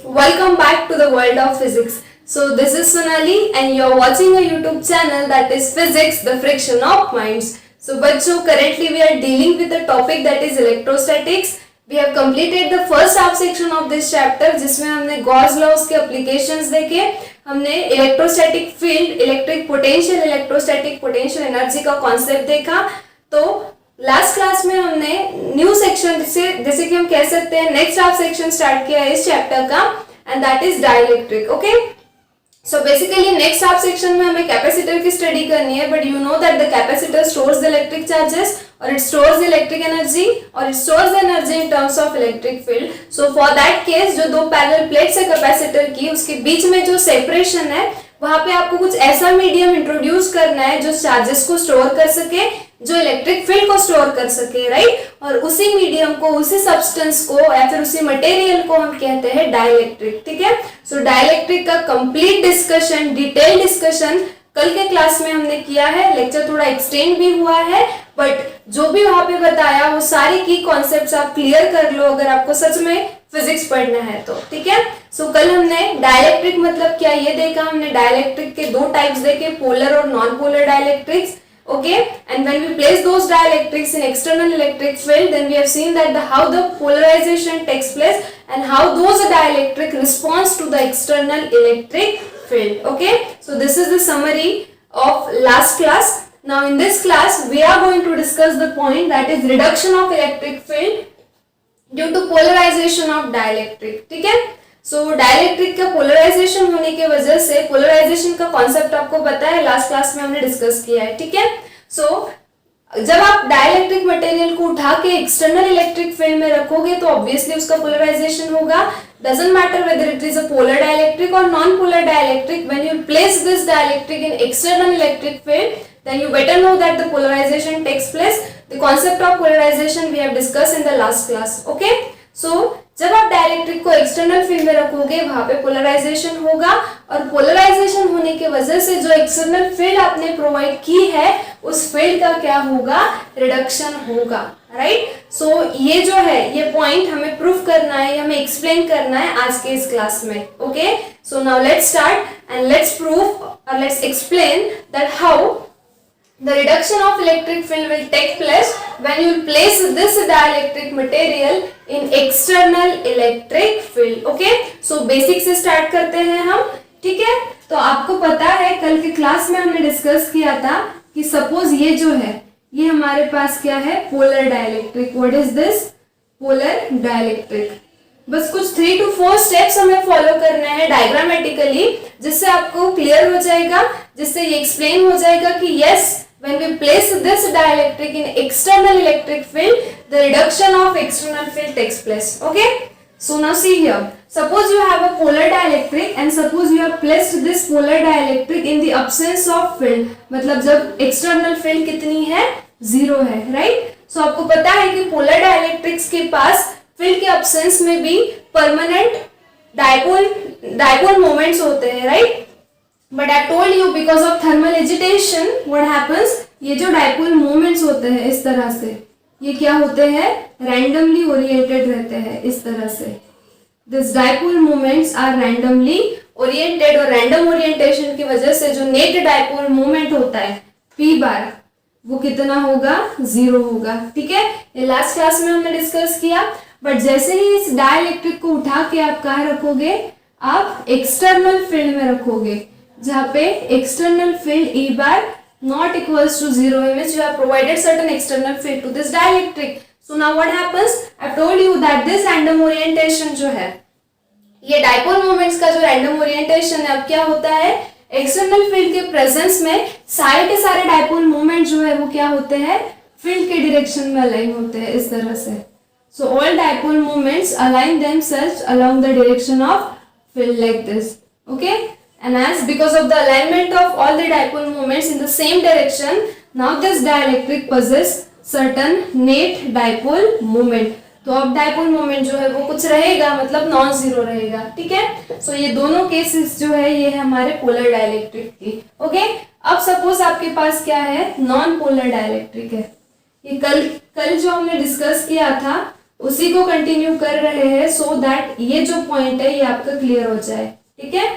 welcome back to the world of physics. So this is Sonali and you are watching a YouTube channel that is Physics, the Friction of Minds. So बच्चों, currently we are dealing with the topic that is electrostatics. We have completed the first half section of this chapter जिसमें हमने Gauss laws के applications देखे, हमने electrostatic field, electric potential, electrostatic potential energy का concept देखा. तो last class में हमने न्यू सेक्शन जैसे कि हम कह सकते हैं नेक्स्ट हाफ सेक्शन स्टार्ट किया है इस चैप्टर का end that is dielectric. Okay, so basically next half section में हमें कैपेसिटर की स्टडी करनी है, but you know that the capacitor stores the electric charges और it stores the electric energy और it stores the energy in terms of electric field. So for that case जो दो parallel plates है capacitor की, उसके बीच में जो separation है वहां पे आपको कुछ ऐसा मीडियम इंट्रोड्यूस करना है जो चार्जेस को स्टोर कर सके, जो इलेक्ट्रिक फील्ड को स्टोर कर सके, राइट. और उसी मीडियम को, उसी सब्सटेंस को या फिर उसी मटेरियल को हम कहते हैं डाइलेक्ट्रिक. ठीक है, सो डाइलेक्ट्रिक का कंप्लीट डिस्कशन, डिटेल डिस्कशन कल के क्लास में हमने किया है. लेक्चर थोड़ा एक्सटेंड भी हुआ है, बट जो भी वहां पे बताया वो सारी की कॉन्सेप्ट्स आप क्लियर कर लो अगर आपको सच में फिजिक्स पढ़ना है तो. ठीक है, सो कल हमने डाइलेक्ट्रिक मतलब क्या ये देखा. हमने डाइलेक्ट्रिक के दो टाइप्स देखे, पोलर और non polar dielectrics. Okay, and when we place those dielectrics in external electric field, then we have seen that how the polarization takes place and how those dielectric responds to the external electric field. Okay, so this is the summary of last class. Now in this class we are going to discuss the point that is reduction of electric field due to polarization of dielectric. ठीक है, सो dielectric का polarisation होने की वजह से, polarisation का concept आपको पता है, लास्ट क्लास में हमने डिस्कस किया है. ठीक है, सो जब आप डाइलेक्ट्रिक मटेरियल को उठा के एक्सटर्नल इलेक्ट्रिक फील्ड में रखोगे तो ऑब्वियसली उसका पोलराइजेशन होगा. Doesn't matter whether it is a polar dielectric और non polar dielectric. When you place this dielectric in external electric field then you better know that the polarization takes place. The concept of polarization we have discussed in the last class. Okay, so जब आप dielectric को external field में रखोगे वहां पे polarisation होगा और polarisation होने की वजह से जो एक्सटर्नल फील्ड आपने प्रोवाइड की है उस फील्ड का क्या होगा, रिडक्शन होगा, राइट. सो ये जो है ये पॉइंट हमें प्रूफ करना है, हमें एक्सप्लेन करना है आज के इस क्लास में. Okay, so now let's start and let's proof और let's explain that how the reduction of electric field will take place when you place this dielectric material in external electric field. Okay, so basic से start करते हैं हम. ठीक है, तो आपको पता है कल के क्लास में हमने डिस्कस किया था कि सपोज ये जो है ये हमारे पास क्या है, polar dielectric. What is this, polar dielectric. बस कुछ 3 to 4 स्टेप्स हमें फॉलो करने हैं डायग्रामेटिकली, जिससे आपको क्लियर हो जाएगा, जिससे ये एक्सप्लेन हो जाएगा कि yes, when we place this dielectric in external electric field, the reduction of external field takes place. Okay, so now see here, suppose you have a polar dielectric and suppose you have placed this polar dielectric in the absence of field. मतलब जब external field कितनी है, 0 है, right. so आपको पता है कि polar dielectrics के पास field के absence में भी permanent dipole moments होते हैं, right. But I told you because of thermal agitation what happens, ये जो dipole moments होते हैं इस तरह से, ये क्या होते हैं, randomly oriented रहते हैं इस तरह से. This dipole moments are randomly oriented और random orientation की वजह से जो net dipole moment होता है P बार वो कितना होगा, 0 होगा. ठीक है, ये लास्ट क्लास में हमने डिस्कस किया. बट जैसे ही इस डाइलेक्ट्रिक को उठा के आप कहाँ रखोगे, आप एक्सटर्नल फील्ड में रखोगे जहाँ पे external field E bar not equals to 0 means you have provided certain external field to this dielectric. So now what happens, I told you that this random orientation जो है, ये dipole moments का जो random orientation है, अब क्या होता है, एक्सटर्नल फील्ड के प्रेजेंस में सारे के सारे dipole moment जो है वो क्या होते हैं, फील्ड के डायरेक्शन में अलाइन होते हैं इस तरह से. So all dipole moments align themselves along the direction of field like this. Okay, and as because of the alignment of all the dipole moments in the same direction, now this dielectric possess certain net dipole moment. तो अब dipole moment जो है वो कुछ रहेगा, मतलब non zero रहेगा. ठीक है, सो ये दोनों केसेस जो है ये है हमारे पोलर डाइलेक्ट्रिक की. ओके, अब सपोज आपके पास क्या है, नॉन पोलर डाइलेक्ट्रिक है. ये कल जो हमने डिस्कस किया था उसी को कंटिन्यू कर रहे हैं सो दैट ये जो पॉइंट है ये आपका क्लियर हो जाए, ठीक है।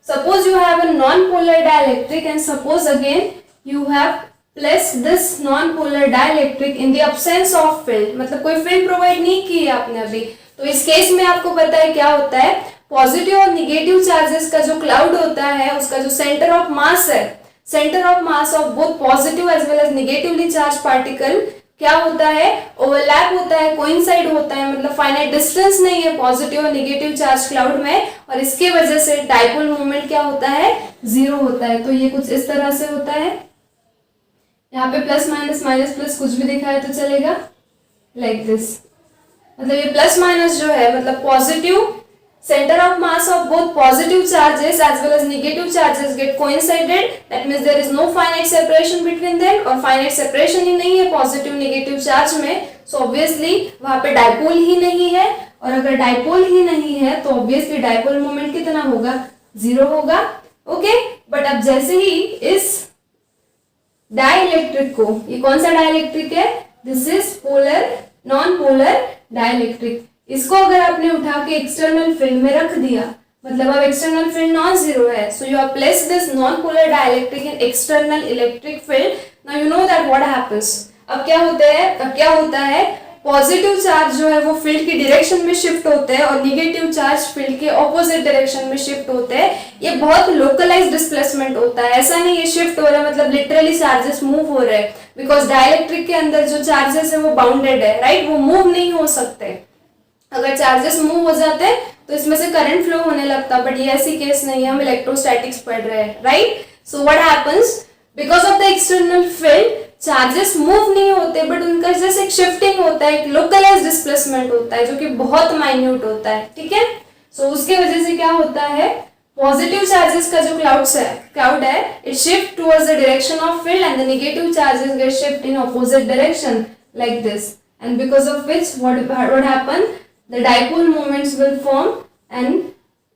Suppose you have a non polar dielectric and suppose again you have place this non polar dielectric in the absence of field, मतलब कोई फील्ड प्रोवाइड नहीं की है आपने अभी। तो इस केस में आपको पता है क्या होता है, पॉजिटिव और निगेटिव चार्जेस का जो क्लाउड होता है उसका जो सेंटर ऑफ मास है, centre of mass of both positive as well as negatively charge particle क्या होता है, ओवरलैप होता है, कोइंसाइड होता है, मतलब फाइनाइट डिस्टेंस नहीं है पॉजिटिव और निगेटिव चार्ज क्लाउड में, और इसके वजह से डाइपोल मोमेंट क्या होता है, जीरो होता है। तो ये कुछ इस तरह से होता है, यहाँ पे प्लस माइनस माइनस प्लस कुछ भी दिखा है तो चलेगा, लाइक दिस। मतलब ये प्लस माइनस जो है मतलब positive center of mass of both positive charges as well as negative charges get coincided, that means there is no finite separation between them, और finite separation ही नहीं है positive negative charge में, so obviously वहाँ पे dipole ही नहीं है, और अगर डाइपोल ही नहीं है तो obviously डाइपोल मोमेंट कितना होगा, जीरो होगा, ओके। बट अब जैसे ही इस डाइलेक्ट्रिक को, ये कौन सा डाइलेक्ट्रिक है, this is polar non polar dielectric, इसको अगर आपने उठा के एक्सटर्नल फील्ड में रख दिया, मतलब अब एक्सटर्नल फील्ड नॉन जीरो है, so you have placed this non polar dielectric in external electric field. Now you know that what happens, अब क्या होता है, पॉजिटिव चार्ज जो है वो फील्ड की डायरेक्शन में शिफ्ट होते हैं और निगेटिव चार्ज फील्ड के ऑपोजिट डायरेक्शन में शिफ्ट होते हैं। ये बहुत लोकलाइज्ड डिस्प्लेसमेंट होता है, ऐसा नहीं है शिफ्ट हो रहा है मतलब लिटरली चार्जेस मूव हो रहे हैं, बिकॉज डाइलेक्ट्रिक के अंदर जो चार्जेस है वो बाउंडेड है, राइट, वो मूव नहीं हो सकते। अगर चार्जेस मूव हो जाते तो इसमें से करंट फ्लो होने लगता, बट ये ऐसी केस नहीं है, हम इलेक्ट्रोस्टैटिक्स पढ़ रहे हैं, right. So what happens, because of the external field charges move नहीं होते, बट उनका जैसे एक शिफ्टिंग होता है, एक लोकलाइज्ड डिस्प्लेसमेंट होता है जो कि बहुत माइन्यूट होता है, ठीक है। सो उसके वजह से क्या होता है, पॉजिटिव चार्जेस का जो क्लाउड है it shift towards the direction of field and the negative charges get shift in opposite direction like this, and because of which what happen, the dipole moments will form, and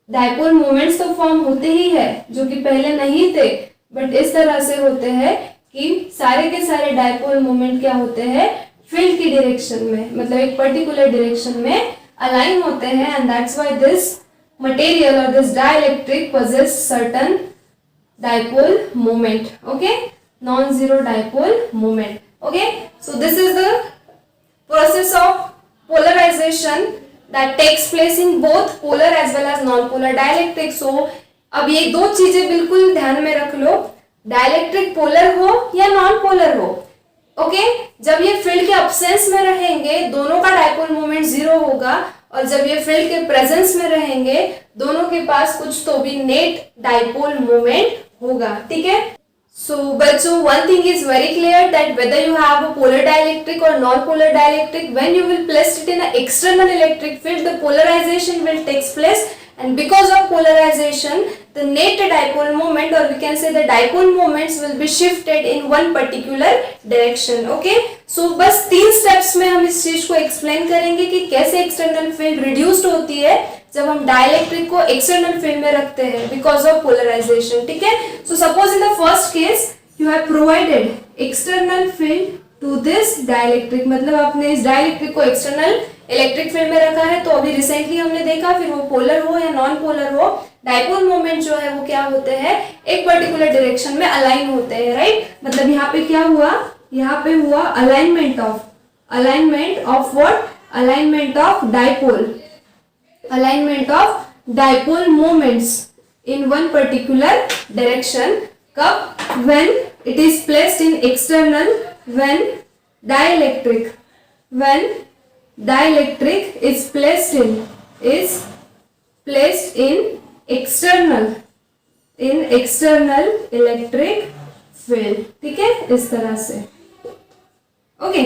dipole moments तो form होते ही है जो कि पहले नहीं थे, but इस तरह से होते हैं कि सारे के सारे डाइपोल मोमेंट क्या होते हैं, फील्ड की डायरेक्शन में, मतलब एक पर्टिकुलर डायरेक्शन में अलाइन होते हैं, and that's why this material और this dielectric possess certain dipole moment, okay, non-zero dipole moment, okay. So this is the process of polarization that takes place in both polar as well as non-polar dielectric. So अब ये दो चीजें बिल्कुल ध्यान में रख लो, dielectric polar हो या नॉन पोलर हो, ओके। जब ये फील्ड के अब्सेंस में रहेंगे दोनों का डाइपोल मोमेंट जीरो होगा, और जब ये फील्ड के प्रेजेंस में रहेंगे दोनों के पास कुछ तो भी नेट डाइपोल मोमेंट होगा, ठीक है। So बच्चों, one thing is very clear that whether you have a polar dielectric or non-polar dielectric, when you will place it in an external electric field, the polarization will take place, and because of polarization, the net dipole moment, or we can say the dipole moments, will be shifted in one particular direction. Okay? So बस 3 steps में हम इस चीज को explain करेंगे कि कैसे external field reduced होती है जब हम डाइलेक्ट्रिक को एक्सटर्नल फील्ड में रखते हैं बिकॉज ऑफ पोलराइजेशन, ठीक है। So suppose in the first case you have provided external field to this dielectric, मतलब आपने इस डाइलेक्ट्रिक को एक्सटर्नल इलेक्ट्रिक फील्ड में रखा है, तो अभी रिसेंटली हमने देखा, फिर वो पोलर हो या नॉन पोलर हो, डाइपोल मोमेंट जो है वो क्या होते हैं, एक पर्टिकुलर डायरेक्शन में अलाइन होते हैं, राइट। मतलब यहाँ पे क्या हुआ, यहाँ पे हुआ alignment of what, alignment of dipole, alignment of dipole moments in one particular direction. कब, when it is placed in external, when dielectric is placed in external electric field, ठीक है, इस तरह से, ओके।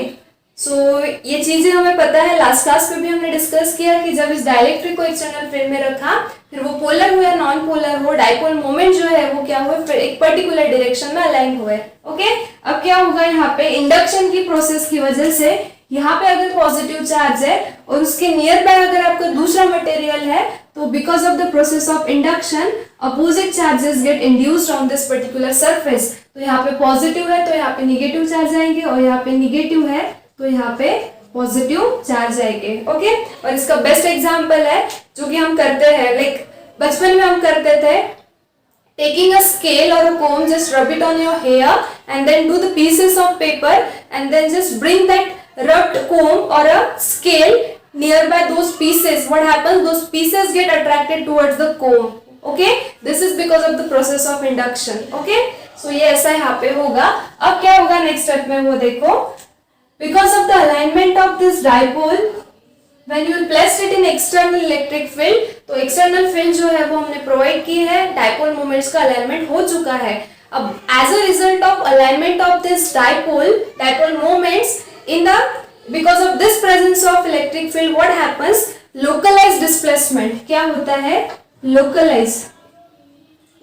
सो ये चीजें हमें पता है, लास्ट क्लास में भी हमने डिस्कस किया कि जब इस डाइलेक्ट्रिक को एक्सटर्नल फील्ड में रखा, फिर वो पोलर हो या नॉन पोलर हो, डाइपोल मोमेंट जो है वो क्या हुए, फिर एक पर्टिकुलर डायरेक्शन में अलाइन हुए, ओके। अब क्या होगा, यहाँ पे इंडक्शन की प्रोसेस की वजह से यहाँ पे अगर पॉजिटिव चार्ज है और उसके नियर बाय अगर आपका दूसरा मटेरियल है, तो because of the process of induction opposite charges get induced on this particular surface. तो यहाँ पे पॉजिटिव है तो यहाँ पे निगेटिव चार्ज आएंगे, और यहाँ पे निगेटिव है तो यहाँ पे पॉजिटिव चार्ज आएंगे। ओके, और इसका बेस्ट एग्जांपल है जो कि हम करते हैं, लाइक बचपन में हम करते थे, taking a scale or a comb, just rub it on your hair and then do the pieces of paper and then just bring that rubbed comb or a scale nearby those pieces. What happens? Those pieces get attracted towards the comb. Okay, this is because of the process of induction. Okay, so ये ऐसा यहाँ पे होगा। अब क्या होगा next step में, वो देखो, because of the alignment of this dipole when you placed it in external electric field, तो external field जो है वो हमने प्रोवाइड की है, डाइपोल मोमेंट्स का अलाइनमेंट हो चुका है। अब as a result of alignment of this dipole moments in the, because of this presence of electric field, what happens? Localized displacement क्या होता है? Localize,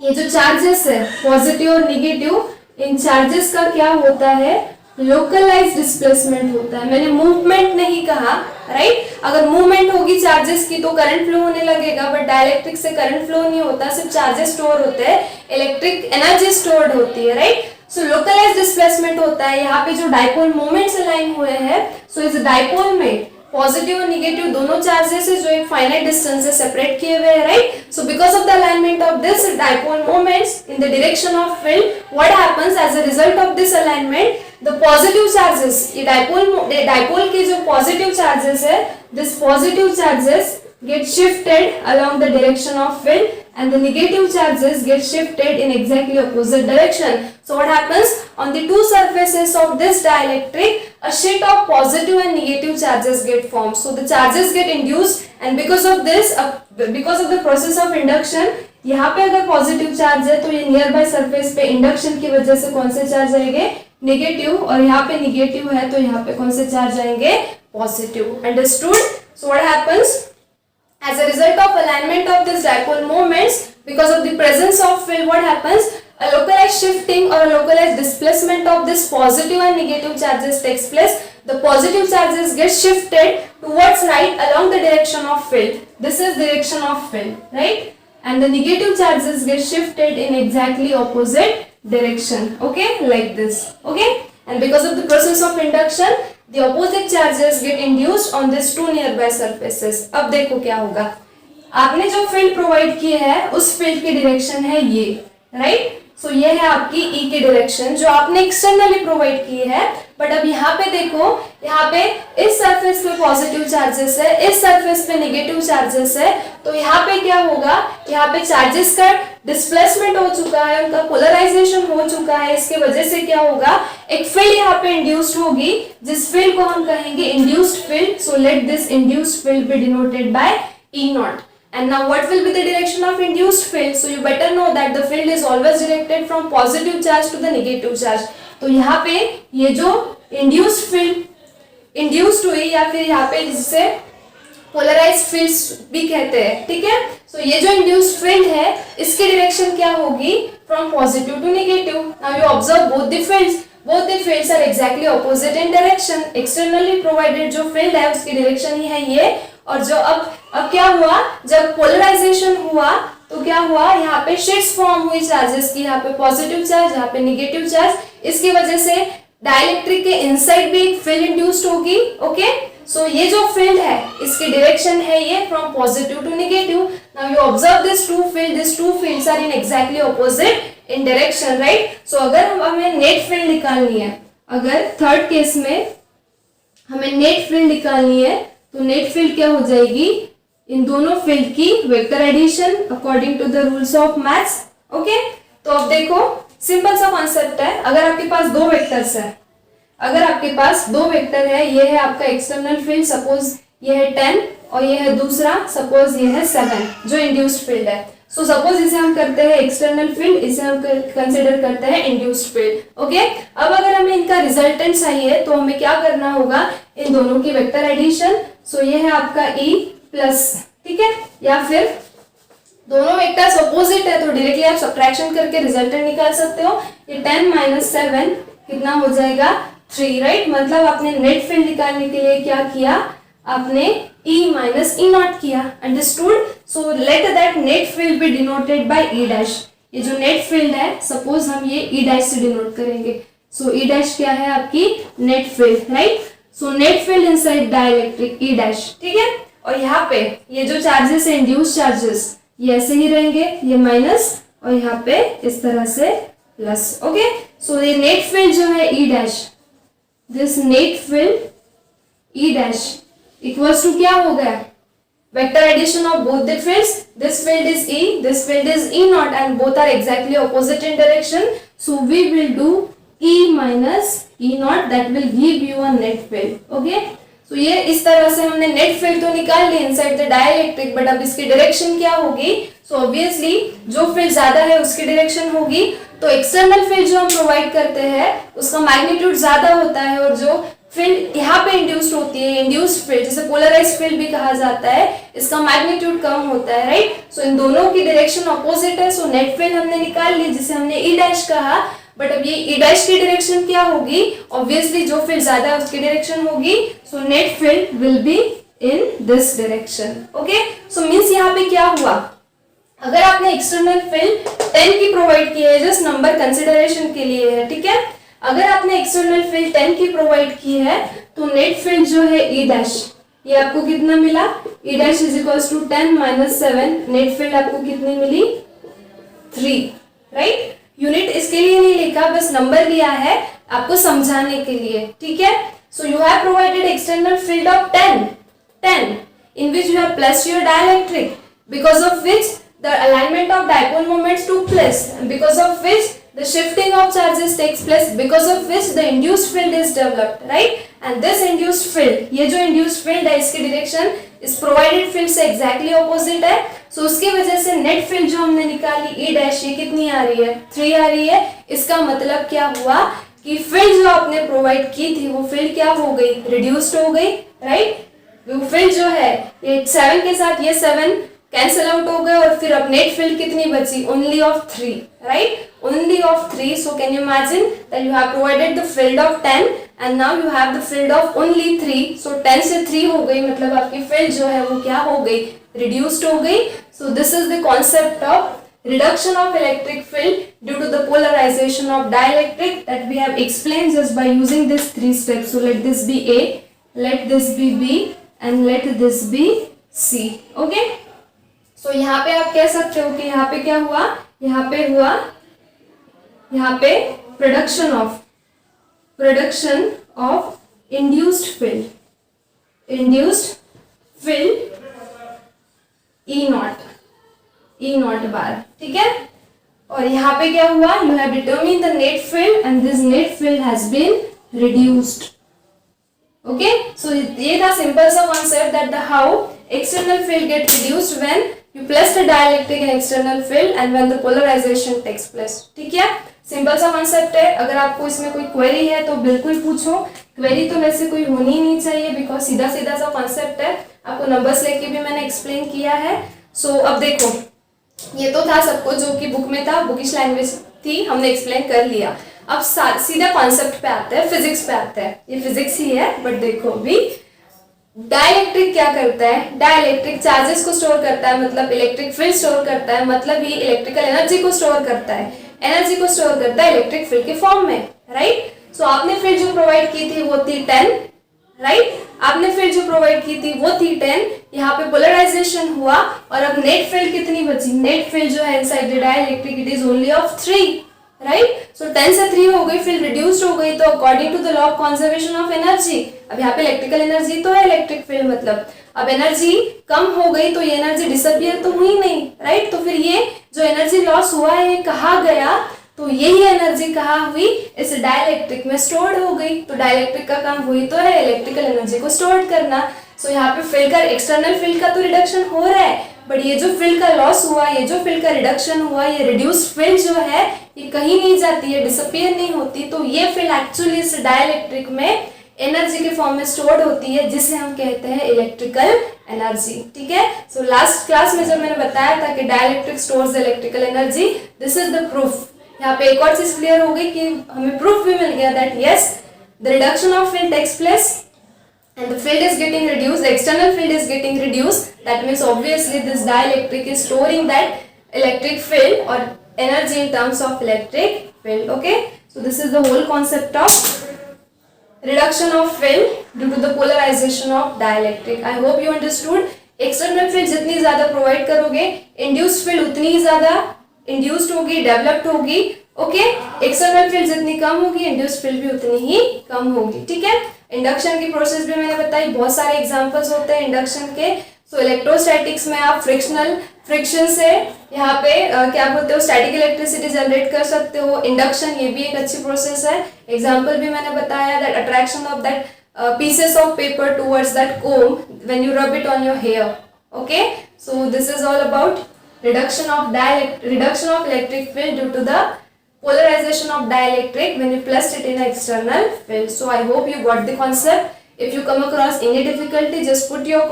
ये जो चार्जेस है पॉजिटिव और निगेटिव, इन चार्जेस का क्या होता है? लोकलाइज डिस्प्लेसमेंट होता है। मैंने मूवमेंट नहीं कहा, राइट? अगर मूवमेंट होगी चार्जेस की तो करंट फ्लो होने लगेगा, बट डाइलेक्ट्रिक से करंट फ्लो नहीं होता, सिर्फ चार्जेस स्टोर होते हैं, इलेक्ट्रिक एनर्जी स्टोर्ड होती है, राइट? सो लोकलाइज डिस्प्लेसमेंट होता है। यहाँ पे जो डाइपोल मोमेंट्स अलाइन हुए हैं, सो इस डाइपोल में पॉजिटिव और निगेटिव दोनों चार्जेस है जो एक फाइनाइट डिस्टेंस से सेपरेट किए हुए हैं, right? So because of the alignment of this dipole moments in the direction of field, what happens as a result of this alignment, the positive charges, ये dipole के जो पॉजिटिव चार्जेस है, this positive charges get shifted along the direction of field and the negative charges get shifted in exactly opposite direction. So what happens? On the two surfaces of this dielectric, a sheet of positive and negative charges get formed. So the charges get induced and because of this, because of the process of induction, यहाँ पे अगर positive charge है तो ये near by surface पे induction की वजह से कौन से चार्ज आएंगे? नेगेटिव, और यहाँ पे नेगेटिव है तो यहाँ पे कौन से चार्ज आएंगे? Positive. Understood? So what happens? As a result of alignment of this dipole moments, because of the presence of field, what happens? A localized shifting or a localized displacement of this positive and negative charges takes place. The positive charges get shifted towards right along the direction of field. This is direction of field, right? And the negative charges get shifted in exactly opposite direction. Okay, like this. Okay, and because of the process of induction, the opposite charges get induced on these two nearby surfaces. अब देखो क्या होगा, आपने जो field provide की है उस field की डायरेक्शन है ये, राइट? सो ये है आपकी ई की डायरेक्शन जो आपने एक्सटर्नली प्रोवाइड की है। बट अब यहाँ पे देखो, यहाँ पे इस सरफेस पे पॉजिटिव चार्जेस है, इस सरफेस पे नेगेटिव चार्जेस है, तो यहाँ पे क्या होगा? यहाँ पे चार्जेस का डिस्प्लेसमेंट हो चुका है, उनका पोलराइजेशन हो चुका है। इसके वजह से क्या होगा? एक फील्ड यहाँ पे इंड्यूस्ड होगी, जिस फील्ड को हम कहेंगे induced field. So let this induced field B denoted by E naught. And now what will be the direction of induced field? So you better know that the field is always directed from positive charge to the negative charge. तो यहाँ पे ये जो induced field induced हुई, या फिर यहाँ पे जिसे polarized fields भी कहते हैं, ठीक है? So ये जो induced field है, इसकी direction क्या होगी? From positive to negative. Now you observe both the fields. Both the fields are exactly opposite in direction. Externally provided जो field है उसकी direction ही है ये, और जो अब क्या हुआ? जब पोलराइजेशन हुआ तो क्या हुआ? यहाँ पे शीट्स फॉर्म हुई चार्जेस की, यहाँ पे पॉजिटिव चार्ज, यहाँ पे नेगेटिव चार्ज। इसकी वजह से डाइलेक्ट्रिक के इनसाइड भी एक फील्ड इंड्यूस्ड होगी। ओके, सो ये जो फील्ड है इसकी डायरेक्शन है ये from positive to negative. Now you observe this two fields are in exactly opposite in direction, right? So अगर हमें नेट फील्ड निकालनी है, अगर थर्ड केस में हमें नेट फील्ड निकालनी है, तो नेट फील्ड क्या हो जाएगी? इन दोनों फील्ड की vector addition according to the rules of maths. Okay, तो अब देखो सिंपल सा कॉन्सेप्ट है। अगर आपके पास दो वेक्टर्स है, अगर आपके पास दो वेक्टर है, ये है आपका एक्सटर्नल फील्ड, सपोज ये है 10 और ये है दूसरा, सपोज ये है 7 जो इंड्यूस्ड फील्ड है। सो सपोज इसे हम करते हैं एक्सटर्नल फील्ड, इसे हम कंसिडर करते हैं इंड्यूस्ड फील्ड। ओके, अब अगर हमें इनका रिजल्टेंट चाहिए तो हमें क्या करना होगा? इन दोनों की वेक्टर एडिशन। सो ये है आपका E प्लस, ठीक है, या फिर दोनों वेक्टर्स अपोजिट है तो डायरेक्टली आप सब्ट्रैक्शन करके रिजल्टेंट निकाल सकते हो। ये 10 - 7 कितना हो जाएगा? 3, राइट? मतलब आपने नेट फील्ड निकालने के लिए क्या किया? आपने E - E naught किया। Understood? So let that net field B denoted by E dash. ये जो नेट फील्ड है, सपोज हम ये E डैश से डिनोट करेंगे। सो E डैश क्या है? आपकी net field, right? So net field inside dielectric ई डैश, ठीक है। और यहाँ पे ये जो चार्जेस है इंड्यूस चार्जेस ये ऐसे ही रहेंगे, ये माइनस और यहाँ पे इस तरह से प्लस, ओके। सो ये नेट फील्ड जो है E dash, this net field E dash equals to क्या हो गया, vector addition of both the fields. This field is E, this field is E naught and both are exactly opposite in direction. So we will do E minus E naught, that will give you a net field. Okay? So ये इस तरह से हमने net field तो निकाल ली inside the dielectric, but अब इसकी direction क्या होगी? So obviously जो field ज़्यादा है उसकी direction होगी, तो external field जो हम provide करते हैं उसका magnitude ज़्यादा होता है, और जो फील्ड यहाँ पे इंड्यूस्ड होती है, इंड्यूस्ड फील्ड जिसे पोलराइज्ड फील्ड भी कहा जाता है, इसका मैग्नीट्यूड कम होता है, राइट। सो इन दोनों की डायरेक्शन अपोजिट है, सो नेट फील्ड हमने निकाल ली जिसे हमने ई डैश कहा, बट अब ये ई डैश की डायरेक्शन क्या होगी, ऑब्वियसली जो फील्ड ज्यादा है उसकी डायरेक्शन होगी, so net field will be in this direction, okay. So means यहाँ पे क्या हुआ, अगर आपने एक्सटर्नल फील्ड 10 की प्रोवाइड की है, जस्ट नंबर कंसिडरेशन के लिए है, ठीक है। अगर आपने एक्सटर्नल फील्ड 10 की प्रोवाइड की है तो नेट फील्ड जो है ई डैश, ये आपको कितना मिला, E dash is equals to 10 minus 7, net field आपको कितनी मिली 3, राइट। यूनिट इसके लिए नहीं लिखा, बस नंबर लिया है आपको समझाने के लिए, ठीक है। So you have provided external field of 10 in which you have placed your dielectric, because of which the alignment of dipole moments took place, and because of which the shifting of charges takes place, because of which the induced field is developed, right। and this induced field, ये जो induced field है इसकी direction इस provided field से exactly opposite है, so उसकी वजह से net field जो हमने निकाली E dash ये कितनी आ रही है, 3 आ रही है। इसका मतलब क्या हुआ कि field जो आपने provide की थी वो field क्या हो गई, reduced हो गई, right। वो field जो है ये 7 के साथ ये 7 कैंसिल आउट हो गए, और फिर अब नेट फील्ड कितनी बची, only of 3, right, only of 3। So can you imagine that you have provided the field of 10 and now you have the field of only 3। सो 10 से 3 हो गई, मतलब आपकी फील्ड जो है वो क्या हो गई, रिड्यूस्ड हो गई। So this is the concept of reduction of electric field due to the polarization of dielectric that we have explained just by using these 3 steps. So let this be A, let this be B and let this be C, okay। तो यहाँ पे आप कह सकते हो कि यहाँ पे क्या हुआ, यहाँ पे हुआ, यहाँ पे production of induced field E naught bar, ठीक है। और यहाँ पे क्या हुआ, you have determined the net field and this net field has been reduced, okay. So ये था सिंपल सा concept that the how external field get reduced when you place the dielectric in external field and when the polarization takes place, ठीक है। Simple सा concept है, अगर आपको इसमें कोई क्वेरी है तो बिल्कुल पूछो, क्वेरी तो वैसे कोई होनी ही नहीं चाहिए बिकॉज सीधा सीधा सा कॉन्सेप्ट है, आपको नंबर्स लेके भी मैंने एक्सप्लेन किया है। सो अब देखो ये तो था सब कुछ जो कि बुक में था, बुकिश लैंग्वेज थी, हमने एक्सप्लेन कर लिया। अब सीधा कॉन्सेप्ट पे आते हैं, फिजिक्स पे आते हैं, ये फिजिक्स ही है बट देखो भी डाइलेक्ट्रिक क्या करता है, डाइलेक्ट्रिक चार्जेस को स्टोर करता है, मतलब इलेक्ट्रिक फील्ड स्टोर करता है, मतलब ही इलेक्ट्रिकल एनर्जी को स्टोर करता है, एनर्जी को स्टोर करता है इलेक्ट्रिक फील्ड के फॉर्म में, राइट। सो आपने फील्ड जो प्रोवाइड की थी वो थी 10, राइट, आपने फील्ड जो प्रोवाइड की थी वो थी 10, यहाँ पे पोलराइजेशन हुआ और अब नेट फील्ड कितनी बची, नेट फील्ड जो है inside the dielectric it is only of 3, right. So 10 से 3 हो गई, फील्ड रिड्यूस्ड हो गई, तो according to the law of conservation of energy, अब यहाँ पे इलेक्ट्रिकल एनर्जी तो है इलेक्ट्रिक फील्ड, मतलब अब एनर्जी कम हो गई तो ये एनर्जी डिसअपियर तो हुई नहीं, राइट। तो फिर ये जो एनर्जी लॉस हुआ है ये कहाँ गया, तो यही एनर्जी कहाँ हुई, इस डाइलेक्ट्रिक में स्टोर्ड हो गई। तो डाइलेक्ट्रिक का काम वही तो है, इलेक्ट्रिकल एनर्जी को स्टोर करना। सो यहाँ पे फील्ड का एक्सटर्नल फील्ड का तो रिडक्शन हो रहा है, बट ये जो फील्ड का लॉस हुआ, ये जो फील्ड का रिडक्शन हुआ, ये रिड्यूस्ड फील्ड जो है ये कहीं नहीं जाती है, डिसअपियर नहीं होती, तो ये फील्ड एक्चुअली इस डाइलेक्ट्रिक में एनर्जी के फॉर्म में स्टोर्ड होती है, जिसे हम कहते हैं इलेक्ट्रिकल एनर्जी, ठीक है। सो लास्ट क्लास में जब मैंने बताया था कि dielectric stores electrical energy, this is the proof. यहाँ पे एक और चीज क्लियर हो गई कि हमें प्रूफ भी मिल गया that yes the reduction of field takes place and the field is getting reduced, the external field is getting reduced, that means obviously this dielectric is storing that electric field or energy in terms of electric field, okay. So this is the whole concept of reduction of field due to the polarization of dielectric. I hope you understood. External field जितनी ज्यादा provide करोगे, induced field उतनी ही ज्यादा induced होगी, developed होगी. Okay, external field जितनी कम होगी, induced field भी उतनी ही कम होगी. ठीक है. इंडक्शन की प्रोसेस भी मैंने बताई, बहुत सारे एग्जांपल्स होते हैं इंडक्शन के. सो इलेक्ट्रोस्टैटिक्स में आप फ्रिक्शन से यहाँ पे क्या बोलते हो, स्टैटिक इलेक्ट्रिसिटी जनरेट कर सकते हो. इंडक्शन ये भी एक अच्छी प्रोसेस है. एग्जाम्पल भी मैंने बताया, that attraction of that pieces of paper towards that comb when you rub it on your hair. Okay, so this is all about reduction of electric field due to the polarization of dielectric when you placed it in an external field. So I hope you got the concept. If you come across any difficulty, just put your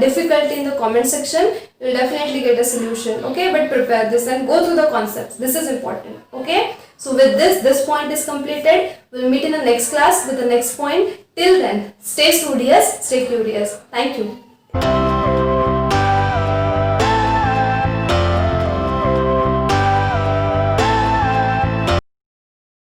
difficulty in the comment section. You'll definitely get a solution. Okay, but prepare this and go through the concepts. This is important. Okay, so with this point is completed. We'll meet in the next class with the next point. Till then, stay studious, stay curious. Thank you.